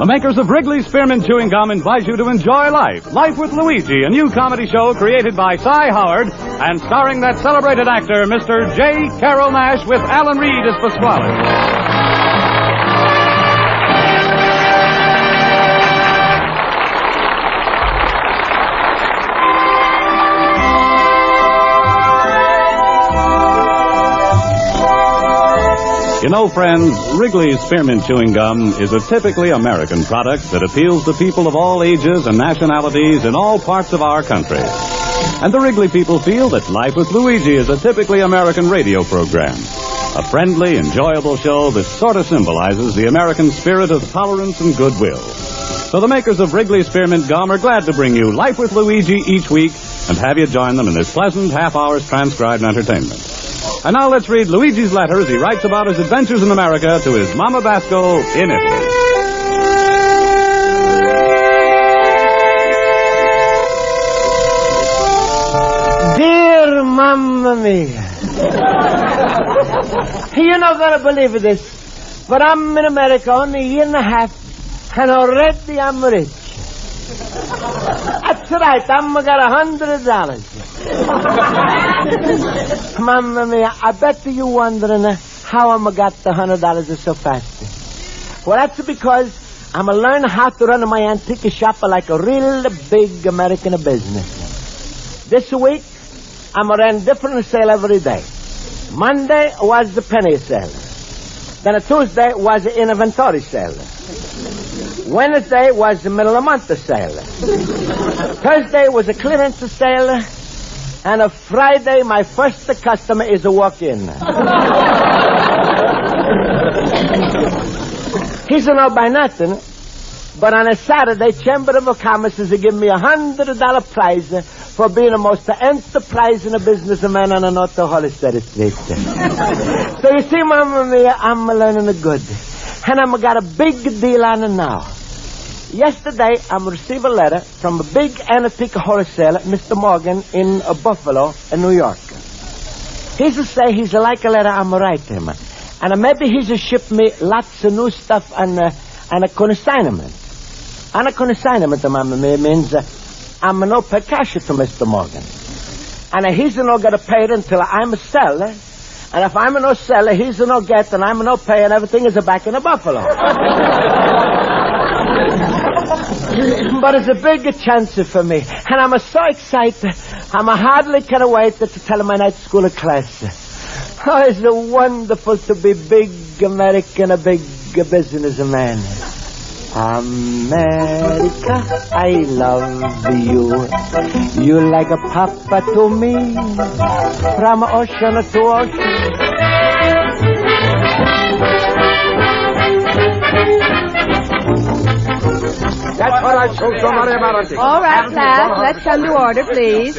The makers of Wrigley's Spearmint Chewing Gum invite you to enjoy life. Life with Luigi, a new comedy show created by Cy Howard and starring that celebrated actor, Mr. J.Carrol Nash, with Alan Reed as Pasquale. You know, friends, Wrigley's Spearmint Chewing Gum is a typically American product that appeals to people of all ages and nationalities in all parts of our country. And the Wrigley people feel that Life with Luigi is a typically American radio program. A friendly, enjoyable show that sort of symbolizes the American spirit of tolerance and goodwill. So the makers of Wrigley's Spearmint Gum are glad to bring you Life with Luigi each week and have you join them in this pleasant half-hour's transcribed entertainment. And now let's read Luigi's letter as he writes about his adventures in America to his Mama Basco in Italy. Dear Mamma Mia. You're not going to believe this, but I'm in America only a year and a half, and already I'm rich. That's right, I'm got $100. Mamma Mia, I bet you wondering how I'm got the $100 so fast. Well, that's because I'm learning how to run my antique shop like a real big American business. This week, I'm running different sale every day. Monday was the penny sale. Then Tuesday was the inventory sale. Wednesday was the middle of the month sale. Thursday was a clearance sale. And a Friday, my first customer is a walk-in. He's a no by nothing, but on a Saturday, Chamber of Commerce is giving me $100 prize for being the most enterprising businessman on the North Hollister Street. So you see, Mamma Mia, I'm learning good. And I'm got a big deal on it now. Yesterday, I received a letter from a big antique wholesaler, Mr. Morgan, in Buffalo, in New York. He's to say he's like a letter I'm writing him. And maybe he's to ship me lots of new stuff on a consignment. On a consignment, Mamma Mia, means I'm no pay cash to Mr. Morgan. And he's not going to pay it until I'm a seller. And if I'm no seller, he's no get, and I'm no pay, and everything is back in Buffalo. But it's a big chance for me. And I'm so excited. I'm hardly can wait to tell my night school class. Oh, it's wonderful to be big American, a big businessman. America, I love you. You like a papa to me. From ocean to ocean. That's what I told somebody about it. All right, class, let's come to order, please.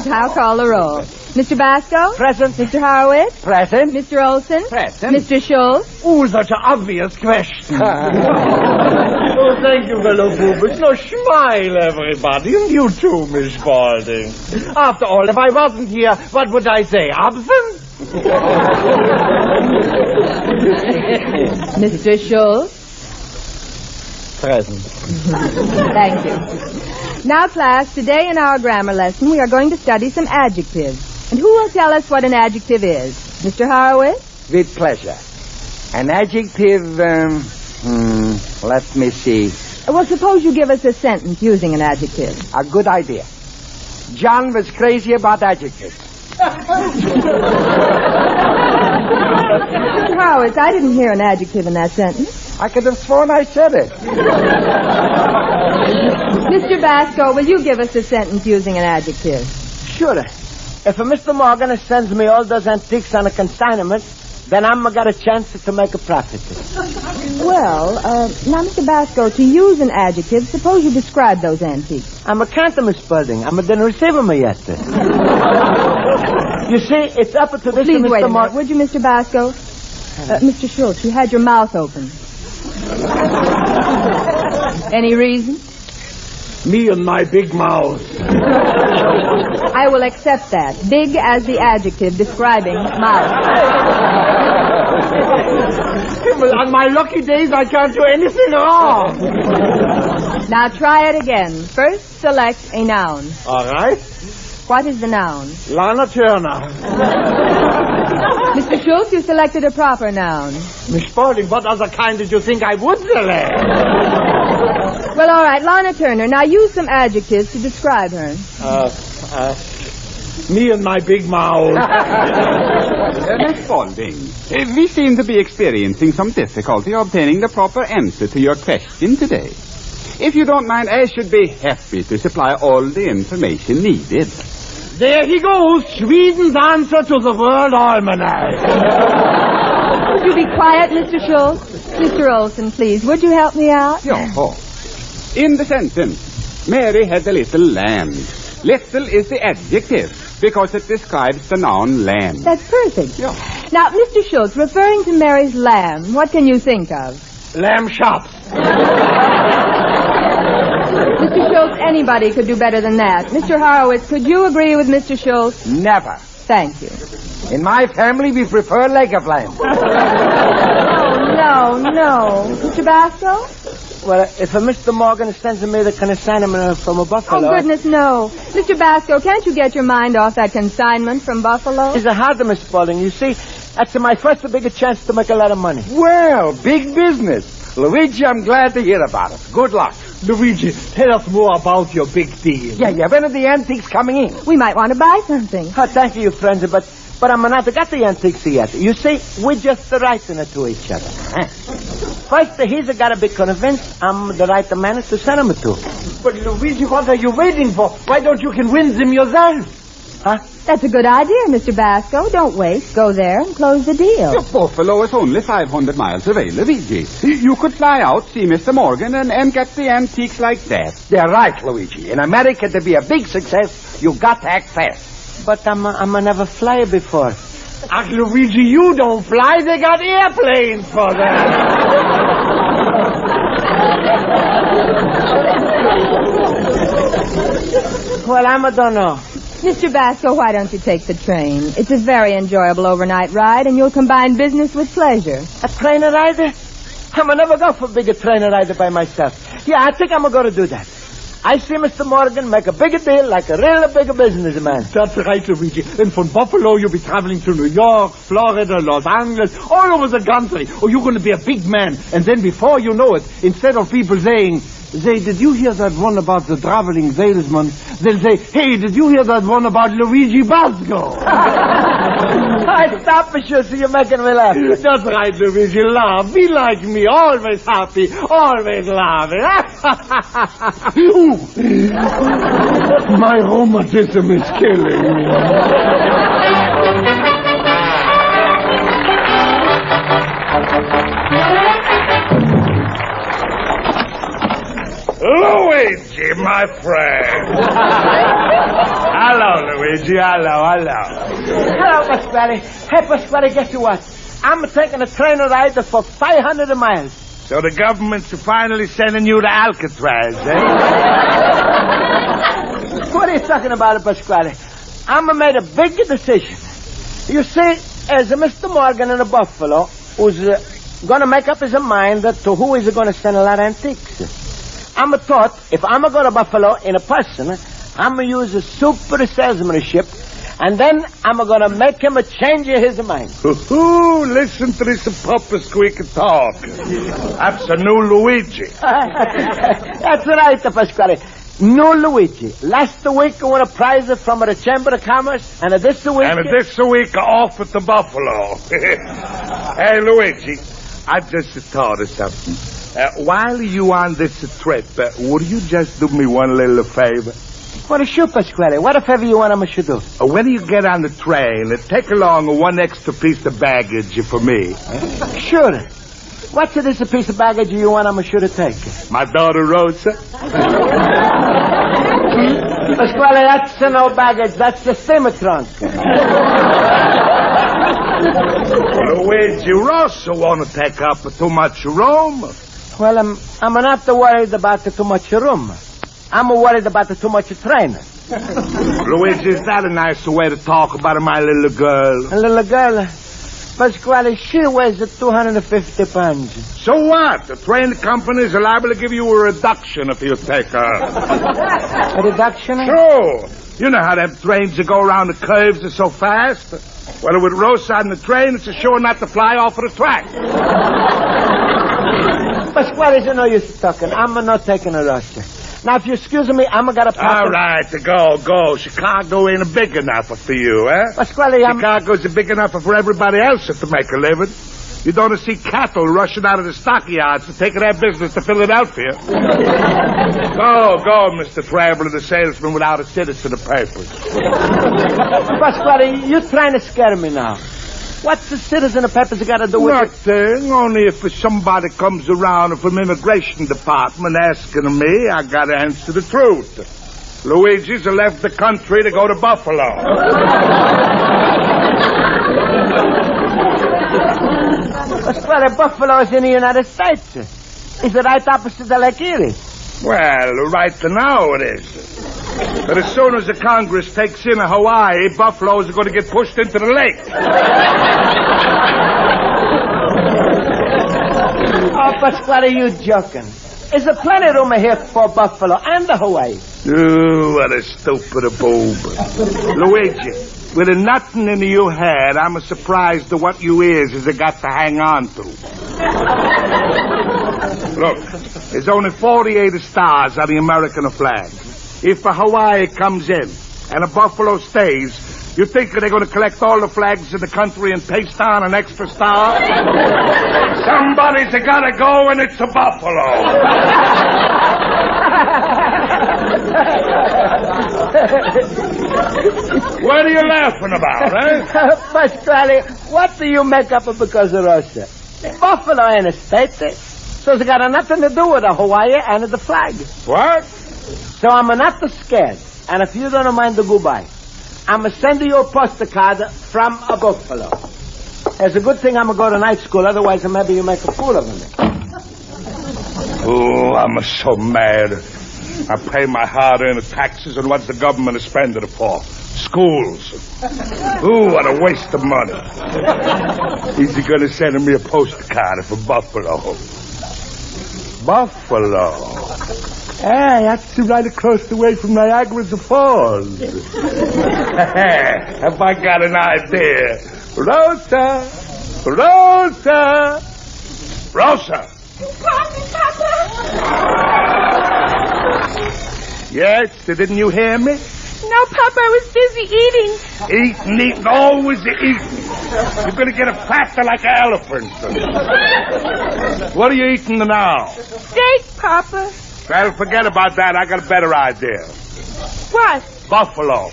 I'll call the roll. Mr. Basco? Present. Mr. Horowitz? Present. Mr. Olson? Present. Mr. Schultz? Oh, such an obvious question. Oh, thank you, fellow boobers. No, smile, everybody. And you too, Miss Spaulding. After all, if I wasn't here, what would I say? Absent? Mr. Schultz? Present. Thank you. Now, class, today in our grammar lesson, we are going to study some adjectives. And who will tell us what an adjective is? Mr. Horowitz? With pleasure. An adjective, let me see. Well, suppose you give us a sentence using an adjective. A good idea. John was crazy about adjectives. Mr. Horowitz, I didn't hear an adjective in that sentence. I could have sworn I said it. Mr. Basco, will you give us a sentence using an adjective? Sure. If Mr. Morgan sends me all those antiques on a consignment, then I'm got a chance to make a profit. Well, now, Mr. Basco, to use an adjective, suppose you describe those antiques. I can't, Miss Spaulding. I didn't receive them yet. You see, it's up to this Please Mr. wait a minute, would you, Mr. Basco? Mr. Schultz, you had your mouth open. Any reason? Me and my big mouth. I will accept that. Big as the adjective describing mouth. On my lucky days, I can't do anything wrong. Now try it again. First, select a noun. All right. What is the noun? Lana Turner. Mr. Schultz, you selected a proper noun. Miss Spaulding, what other kind did you think I would select? Well, all right, Lana Turner. Now use some adjectives to describe her. Me and my big mouth. Miss Spaulding, we seem to be experiencing some difficulty obtaining the proper answer to your question today. If you don't mind, I should be happy to supply all the information needed. There he goes, Sweden's answer to the World Almanac. Would you be quiet, Mr. Schultz? Mr. Olson, please, would you help me out? Yo. In the sentence, Mary had a little lamb. Little is the adjective because it describes the noun lamb. That's perfect. Yeah. Now, Mr. Schultz, referring to Mary's lamb, what can you think of? Lamb chops. Mr. Schultz, anybody could do better than that. Mr. Horowitz, could you agree with Mr. Schultz? Never. Thank you. In my family, we prefer leg of lamb. No. Mr. Basco? Well, if Mr. Morgan sends me the consignment from a buffalo... Oh, goodness, no. Mr. Basco, can't you get your mind off that consignment from Buffalo? It's a hard, Miss Spaulding. You see, that's my first big chance to make a lot of money. Well, big business. Luigi, I'm glad to hear about it. Good luck. Luigi, tell us more about your big deal. Yeah, when are the antiques coming in? We might want to buy something. Oh, thank you, friends, but I'm not got the antiques yet. You see, we're just writing it to each other. First, he's got to be convinced I'm the right man to send him to. But Luigi, what are you waiting for? Why don't you convince him yourself? Huh? That's a good idea, Mr. Basco. Don't wait. Go there and close the deal. Buffalo is only 500 miles away, Luigi. You could fly out, see Mr. Morgan, and get the antiques like that. They're right, Luigi. In America, to be a big success, you got to act fast. But I'm never fly before. Ach, Luigi, you don't fly. They got airplanes for that. Well, I don't know. Mr. Basco, why don't you take the train? It's a very enjoyable overnight ride, and you'll combine business with pleasure. A train rider? I'm never go for a big train rider by myself. Yeah, I think I'm going to do that. I see Mr. Morgan make a bigger deal like a real big businessman. That's right, Luigi. And from Buffalo, you'll be traveling to New York, Florida, Los Angeles, all over the country. Oh, you're going to be a big man. And then before you know it, instead of people saying, did you hear that one about the traveling salesman? They'll say, hey, did you hear that one about Luigi Basco? I stop, monsieur, so you're making me laugh. That's right, Luigi. Laugh. Be like me. Always happy. Always laughing. Ooh. My rheumatism is killing me. Luigi, my friend. Hello, Luigi. Hello. Hello, Pasquale. Hey, Pasquale, guess what? I'm taking a train ride for 500 miles. So the government's finally sending you to Alcatraz, eh? What are you talking about, Pasquale? I'm made a big decision. You see, as a Mr. Morgan in a Buffalo who's going to make up his mind to who is going to send a lot of antiques. I'm thought, if I'm going to go to Buffalo in a person, I'm going to use a super salesmanship, and then I'm going to make him change his mind. Ooh, listen to this proper squeak talk. That's a new Luigi. That's right, Pasquale. New Luigi. Last week we won a prize from the Chamber of Commerce, and this week... off at the Buffalo. Hey, Luigi, I just thought of something. While you on this trip, would you just do me one little favor? What a shoot, Pasquale. What a favor you want I should do? When you get on the train, take along one extra piece of baggage for me. Sure. What's this piece of baggage you want I should take? My daughter Rosa. Pasquale, that's no baggage. That's the steamer trunk. Luigi, Rosa won't take up too much room. Well, I'm not worried about too much room. I'm worried about too much train. Luigi, is that a nice way to talk about my little girl? A little girl? Pasquale, she weighs 250 pounds. So what? The train companies are liable to give you a reduction if you take her. A reduction? Sure. You know how them trains that go around the curves are so fast. Well, with Rosa on the train, it's a sure not to fly off of the track. Pasquale, you know you're talking. I'm not taking a Rosa. Now, if you excuse me, I'm going to pack. All right, go. Chicago ain't big enough for you, eh? Pasquale, Chicago's big enough for everybody else to make a living. You don't see cattle rushing out of the stockyards to take their business to Philadelphia. Go, Mr. Traveler, the salesman without a citizen of papers. Pasquale, you're trying to scare me now. What's the citizen of papers got to do with it? Nothing. Only if somebody comes around from immigration department asking me, I got to answer the truth. Luigi's left the country to go to Buffalo. Pasquale, Buffalo is in the United States. It's right opposite the Lake Erie. Well, right now it is. But as soon as the Congress takes in Hawaii, Buffalo's going to get pushed into the lake. Oh, Pasquale, you joking. Is there plenty of room here for Buffalo and the Hawaii? Oh, what a stupid boob. Luigi, with nothing in your head, I'm surprised at what you is got to hang on to. Look, there's only 48 stars on the American flag. If Hawaii comes in and Buffalo stays, you think they're going to collect all the flags in the country and paste on an extra star? Somebody's got to go, and it's a Buffalo. What are you laughing about, eh? Pasquale, what do you make up because of Russia? Buffalo ain't a state, so it's got nothing to do with the Hawaii and the flag. What? So I'm not scared, and if you don't mind the goodbye, I'm sending you a postcard from a Buffalo. It's a good thing I'm going to go to night school, otherwise maybe you make a fool of me. Oh, I'm so mad. I pay my hard-earned taxes, and what's the government spending it for? Schools. Ooh, what a waste of money. Is he going to send me a postcard from Buffalo? Buffalo. Hey, that's right across the way from Niagara Falls. Have I got an idea? Rosa! Yes, didn't you hear me? No, Papa, I was busy eating. Eating, always eating. You're going to get a fatter like an elephant. What are you eating now? Steak, Papa. Well, forget about that. I got a better idea. What? Buffalo.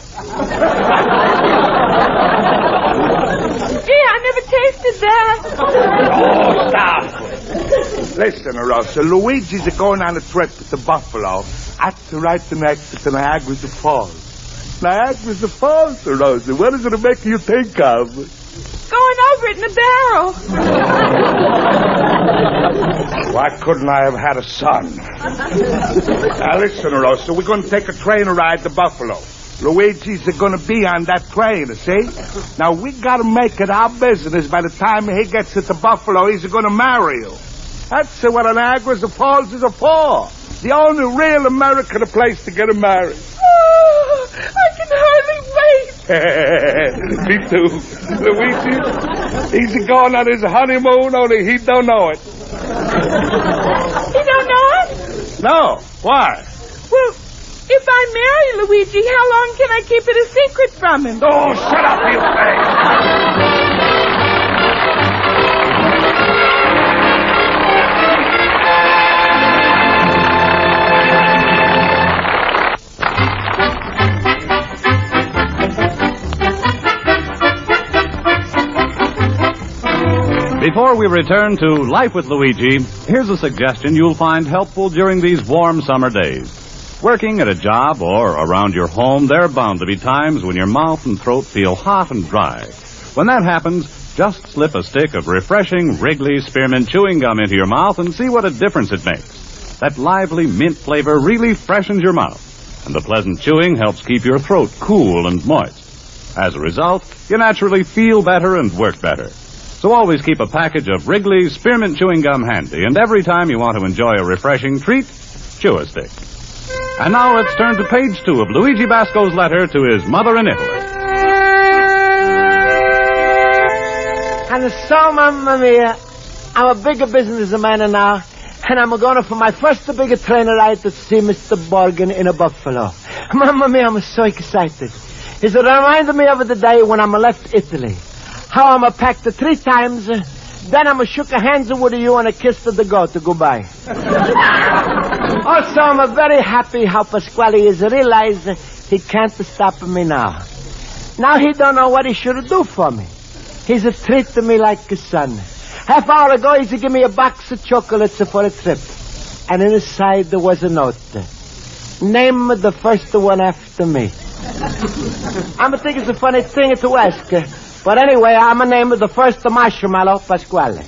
Gee, I never tasted that. Oh, stop. Listen, Rosa, Luigi's going on a trip to Buffalo. That's right next to Niagara Falls. Niagara Falls, Rosa. What is it make you think of? Going over it in a barrel. Why couldn't I have had a son? Now, listen, Rosa, we're going to take a train ride to Buffalo. Luigi's going to be on that train, see? Now, we got to make it our business by the time he gets to Buffalo, he's going to marry you. That's what Niagara Falls is for. The only real American place to get married. Oh, I can hardly wait. Me too. Luigi, he's going on his honeymoon, only he don't know it. You don't know it? No. Why? Well, if I marry Luigi, how long can I keep it a secret from him? Oh, shut up, you thing! Before we return to Life with Luigi, here's a suggestion you'll find helpful during these warm summer days. Working at a job or around your home, there are bound to be times when your mouth and throat feel hot and dry. When that happens, just slip a stick of refreshing Wrigley Spearmint chewing gum into your mouth and see what a difference it makes. That lively mint flavor really freshens your mouth, and the pleasant chewing helps keep your throat cool and moist. As a result, you naturally feel better and work better. So always keep a package of Wrigley's Spearmint Chewing Gum handy, and every time you want to enjoy a refreshing treat, chew a stick. And now let's turn to page 2 of Luigi Basco's letter to his mother in Italy. And so, Mamma Mia, I'm a bigger businessman now, and I'm going for my first bigger train ride to see Mr. Borgen in a Buffalo. Mamma Mia, I'm so excited. It reminded me of the day when I left Italy. How I'm packed 3 times, then I'm shook hands with you and a kiss to the goodbye. Also, I'm very happy how Pasquale is realized he can't stop me now. Now he don't know what he should do for me. He's treating me like a son. Half hour ago, he's give me a box of chocolates for a trip. And inside there was a note. Name the first one after me. I'm thinking it's a funny thing to ask. But anyway, I'm going to name the first marshmallow Pasquale.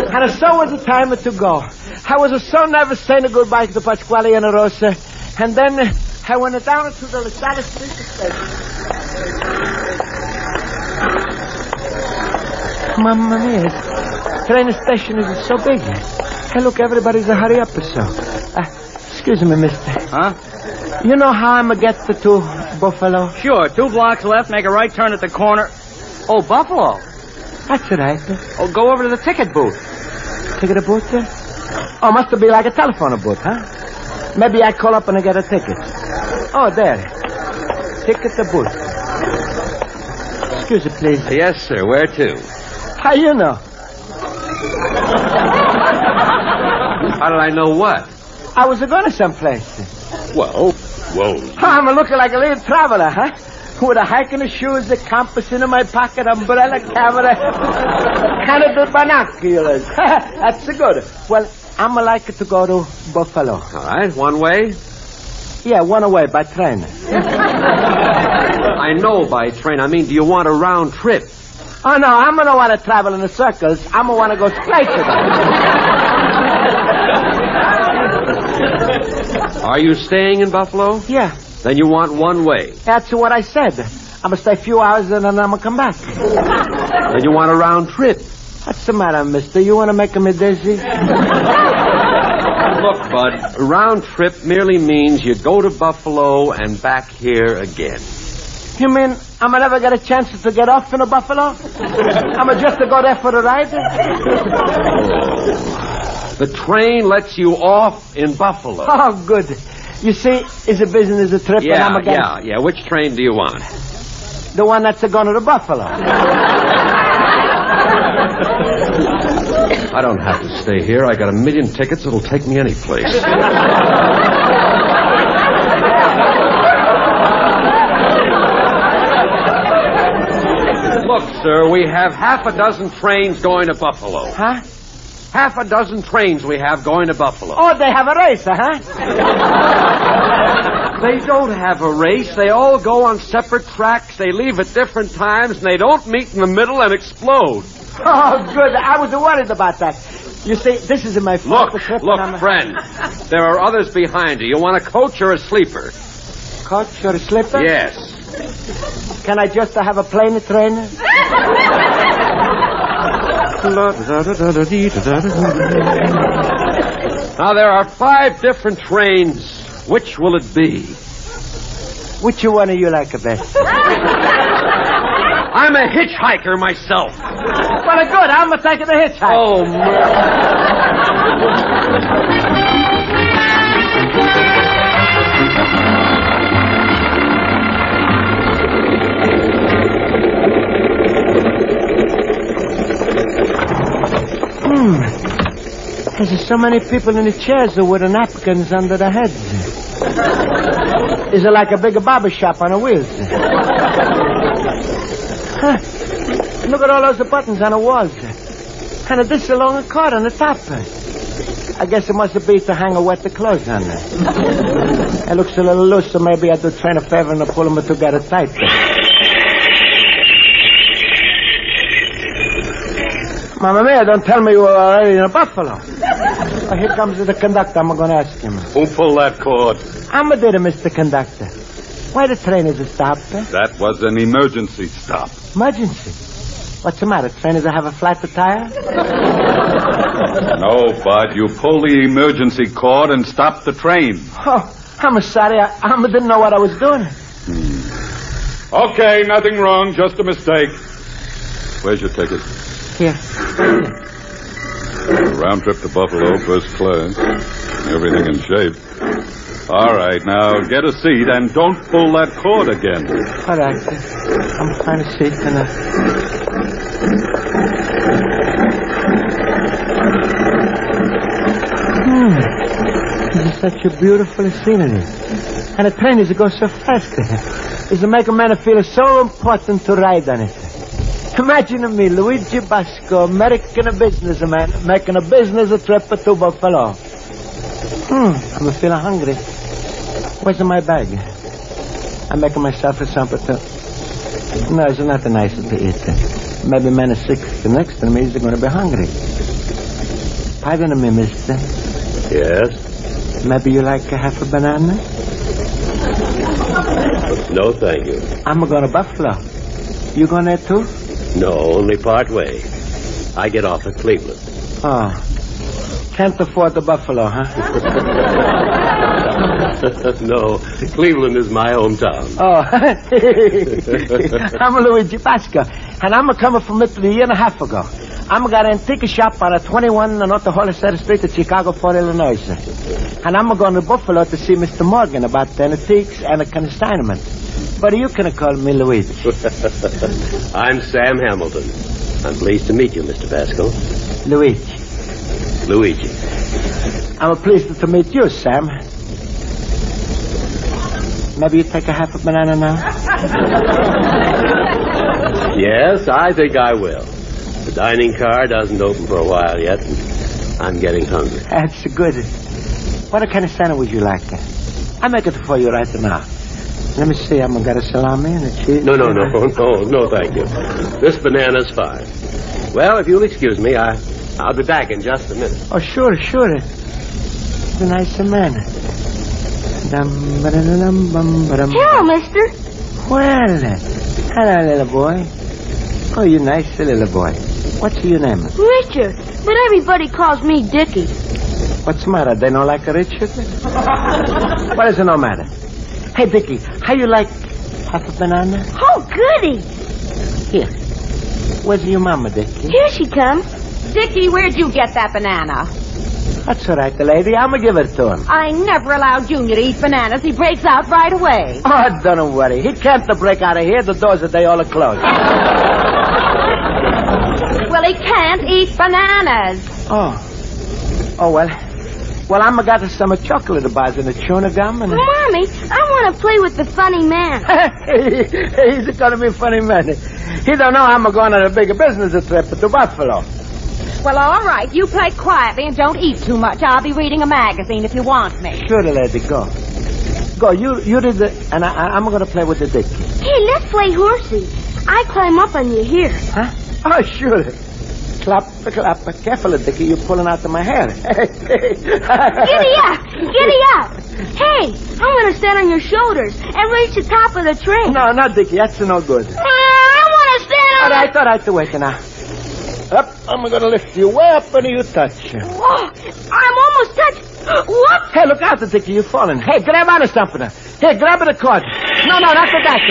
And so was the time to go. I was so nervous saying goodbye to Pasquale and Rosa. And then I went down to the Lasada Street station. Mamma mia, train station is so big. Hey, look, everybody's a hurry up so. Excuse me, mister. Huh? You know how I'm going to get to Buffalo? Sure, 2 blocks left, make a right turn at the corner. Oh, Buffalo. That's right. Oh, go over to the ticket booth. Ticket booth? Oh, must be like a telephone booth, huh? Maybe I call up and I get a ticket. Oh, there. Ticket booth. Excuse me, please. Yes, sir. Where to? How you know? How did I know what? I was going to someplace. Well, I'm looking like a little traveler, huh? With a hiking shoes, a compass in my pocket, umbrella, camera, kind of the binoculars. That's good. Well, I'm like to go to Buffalo. all right. One way? Yeah, one way by train. I know by train. I mean, do you want a round trip? Oh, no, I'm going to want to travel in the circles. I'm going to want to go straight to them. Are you staying in Buffalo? Yeah. Then you want one way. That's what I said. I'm going to stay a few hours and then I'm going to come back. Then you want a round trip. What's the matter, mister? You want to make me dizzy? Look, Bud, a round trip merely means you go to Buffalo and back here again. You mean I'm going to never get a chance to get off in a Buffalo? I'm going to just go there for the ride? The train lets you off in Buffalo. Oh, good. You see, it's a business trip and I'm going to Yeah. Which train do you want? The one that's going to the Buffalo. I don't have to stay here. I got 1,000,000 tickets that'll take me any place. Look, sir, we have 6 trains going to Buffalo. Huh? 6 trains we have going to Buffalo. Oh, they have a race, huh? They don't have a race. They all go on separate tracks. They leave at different times, and they don't meet in the middle and explode. Oh, good. I was worried about that. You see, this is my first trip. Look, friend. There are others behind you. You want a coach or a sleeper? Coach or a slipper? Yes. Can I just have a plain train? Now, there are 5 different trains. Which will it be? Which one do you like best? I'm a hitchhiker myself. Well, good. I'm taking the hitchhike. Oh, man. There's so many people in the chairs with the napkins under their heads. Is it like a big barber shop on a wheels? Huh. Look at all those buttons on the walls. And this along a cord on the top. I guess it must be to hang a wet clothes on there. It looks a little loose, so maybe I do train a favor and pull them together tight. Mamma mia, don't tell me you were already in a Buffalo. Well, here comes the conductor. I'm going to ask him. Who pulled that cord? I'm a Mr. Conductor. Why the train is stopped? That was an emergency stop. Emergency. What's the matter? Train does have a flat tire? No, Bud. You pull the emergency cord and stop the train. Oh, I'm sorry. I didn't know what I was doing. Okay, nothing wrong. Just a mistake. Where's your ticket? Here. Round trip to Buffalo, first class. Everything in shape. All right, now get a seat and don't pull that cord again. All right. I'm trying to see. This is such a beautiful scenery. And the train is go so fast. It's to make a man feel so important to ride on it. Imagine me, Luigi Basco, American businessman, making a business trip to Buffalo. I'm feeling hungry. Where's my bag? I'm making myself something to... No, it's not nice to eat. Maybe man is sick. The next to me is going to be hungry. Pardon me, mister. Yes? Maybe you like half a banana? No, thank you. I'm going to Buffalo. You going there too? No, only part way. I get off at Cleveland. Oh. Can't afford the Buffalo, huh? No, Cleveland is my hometown. Oh. I'm Luigi Pasco, and I'm coming from Italy a year and a half ago. I'm got an antique shop on 21 North Hollister Street in Chicago, Fort Illinois. And I'm going to Buffalo to see Mr. Morgan about the antiques and the consignment. But you can call me Luigi. I'm Sam Hamilton. I'm pleased to meet you, Mr. Pascal. Luigi. I'm pleased to meet you, Sam. Maybe you take a half a banana now? Yes, I think I will. The dining car doesn't open for a while yet, and I'm getting hungry. That's good. What kind of sandwich would you like? I'll make it for you right now. Let me see. I'm going to get a salami and a cheese. No, thank you. This banana's fine. Well, if you'll excuse me, I'll be back in just a minute. Oh, sure. He's a nice man. Hello, mister. Well, hello, little boy. Oh, you nice little boy. What's your name? Richard, but everybody calls me Dickie. What's the matter? They don't like a Richard? What is it no matter? Hey, Dickie, how you like half a banana? Oh, goody. Here. Where's your mama, Dickie? Here she comes. Dickie, where'd you get that banana? That's all right, lady. I'm going to give it to him. I never allow Junior to eat bananas. He breaks out right away. Oh, don't worry. He can't break out of here. The doors are all closed. Well, he can't eat bananas. Oh, well. Well, I'm got some chocolate bars and a chewing gum and... Mommy, I want to play with the funny man. He's going to be a funny man. He don't know I'm going on a big business trip to Buffalo. Well, all right. You play quietly and don't eat too much. I'll be reading a magazine if you want me. Sure, lady, go. Go, you did the... And I'm going to play with the Dickie. Hey, let's play horsey. I climb up on you here. Huh? Oh, sure. Clap. Careful, Dickie. You're pulling out of my hair. Giddy up. Hey, I'm going to stand on your shoulders and reach the top of the train. No, Dickie. That's no good. I want to stand on... All right. Wait now. Up. I'm going to lift you way up and you touch. Oh, I'm almost touched. What? Hey, look out, Dickie. You're falling. Hey, grab onto something. Here, grab the cord. No, not the back.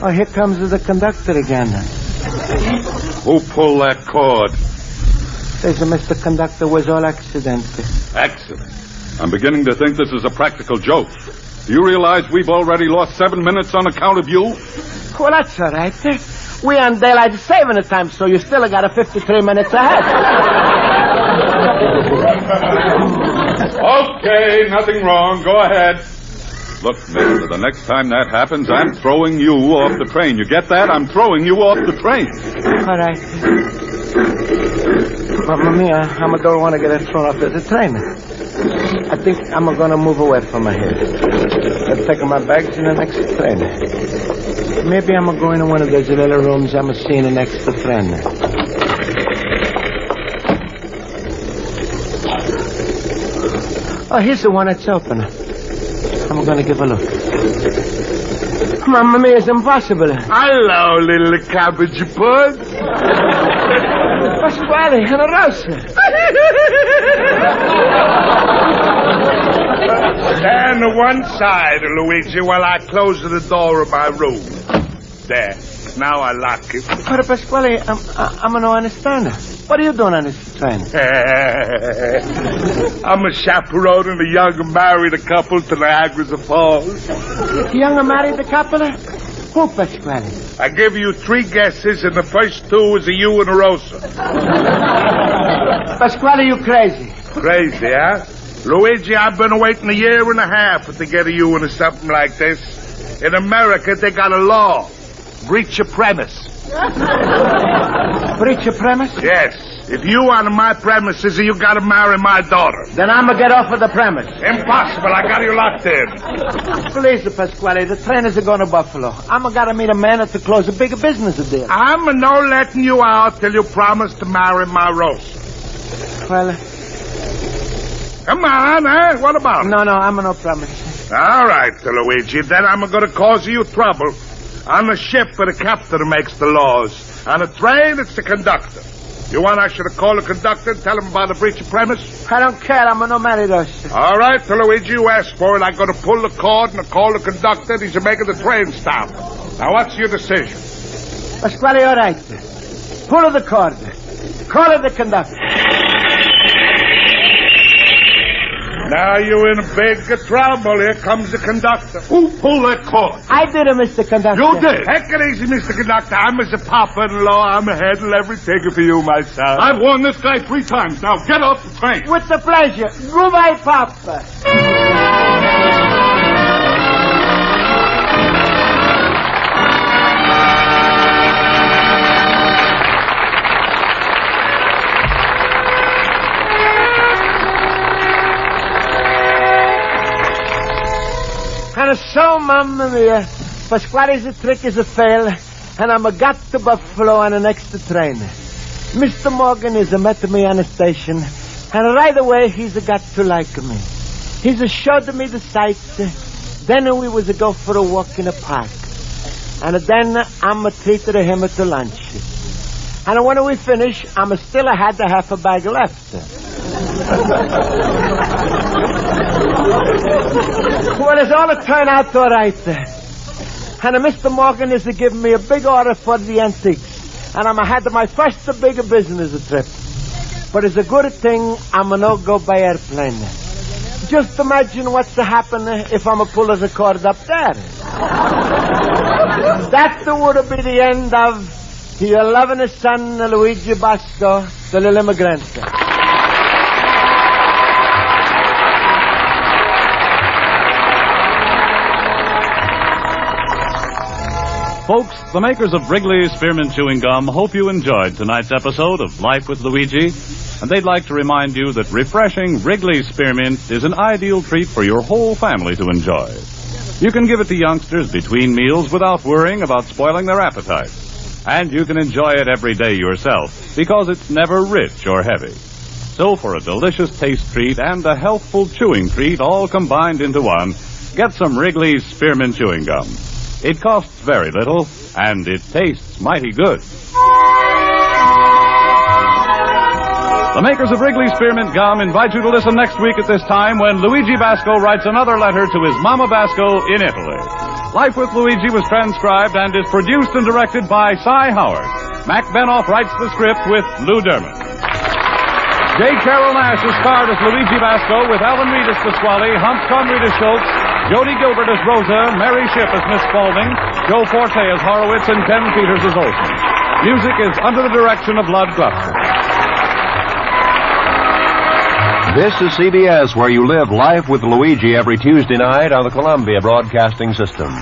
Oh, here comes the conductor again. Who pulled that cord? Says Mr. Conductor was all accident. Accident? I'm beginning to think this is a practical joke. Do you realize we've already lost 7 minutes on account of you? Well, that's all right. We on daylight saving time, so you still got a 53 minutes ahead. Okay, nothing wrong. Go ahead. Look, mister, the next time that happens, I'm throwing you off the train. You get that? I'm throwing you off the train. All right. Mamma mia, I don't want to get thrown off the train. I think I'm going to move away from here. I'll take my bags in the next train. Maybe I'm going to one of those little rooms I'm seeing the next friend. Oh, here's the one that's open. I'm going to give a look. Mamma mia, it's impossible. Hello, little cabbage bud. Pasquale, and a Rosa. Stand to one side, Luigi, while I close the door of my room. There. Now I lock it. But Pasquale, I'm no understand. What are you doing on this train? I'm a chaperoning a young married couple to Niagara Falls. Young and married couple? Who, Pasquale? I give you 3 guesses, and the first 2 is a you and a Rosa. Pasquale, you crazy. Crazy, huh? Luigi, I've been waiting a year and a half to get a you into something like this. In America, they got a law. Breach of premise. Breach of premise? Yes. If you on my premises, you got to marry my daughter. Then I'm going to get off of the premise. Impossible. I got you locked in. Please, Pasquale, the trainers are going to Buffalo. I'm got to meet a man to close a bigger business deal. I'm no letting you out till you promise to marry my Rosa. Well... Come on, eh? What about it? No, I'm no promise. All right, Luigi. Then I'm going to cause you trouble. On the ship, the captain makes the laws. On a train, it's the conductor. You want I should call the conductor and tell him about the breach of premise? I don't care. I'm no married us. All right, Luigi, you asked for it. I'm going to pull the cord and call the conductor, and he's making the train stop. Now, what's your decision? Pasquale, all right. Pull the cord. Call the conductor. Now you're in big trouble. Here comes the conductor. Who pulled that cord? I did it, Mr. Conductor. You did? Take it easy, Mr. Conductor. I'm Mr. Papa-in-law. I'm handling everything for you, my son. I've warned this guy 3 times. Now get off the train. With the pleasure. Goodbye, Papa. And so, Mamma Mia, Pasquale's trick is a fail, and I'm got to Buffalo on the next train. Mr. Morgan is met me on the station, and right away he's got to like me. He's showed me the sights. Then we was go for a walk in the park. And then I'm treated him to lunch. And when we finish, I'm still had the half a bag left. Well, it's all turned out all right. And Mr. Morgan is giving me a big order for the antiques. And I'm had my first big business trip. But it's a good thing I'm no go by airplane. Just imagine what's to happen if I'm pull the cord up there. That would be the end of your loving son, Luigi Basco, the little immigrant. Folks, the makers of Wrigley's Spearmint Chewing Gum hope you enjoyed tonight's episode of Life with Luigi, and they'd like to remind you that refreshing Wrigley's Spearmint is an ideal treat for your whole family to enjoy. You can give it to youngsters between meals without worrying about spoiling their appetite. And you can enjoy it every day yourself, because it's never rich or heavy. So for a delicious taste treat and a healthful chewing treat all combined into one, get some Wrigley's Spearmint Chewing Gum. It costs very little, and it tastes mighty good. The makers of Wrigley's Spearmint Gum invite you to listen next week at this time when Luigi Basco writes another letter to his Mama Basco in Italy. Life with Luigi was transcribed and is produced and directed by Cy Howard. Mac Benoff writes the script with Lou Dermott. J.Carrol Nash is starred as Luigi Basco with Alan Reed as Pasquale, Humph Conrad as Schultz, Jody Gilbert as Rosa, Mary Shipp as Miss Spaulding, Joe Forte as Horowitz, and Ken Peters as Olson. Music is under the direction of Lud Gluskin. This is CBS, where you live Life with Luigi every Tuesday night on the Columbia Broadcasting System.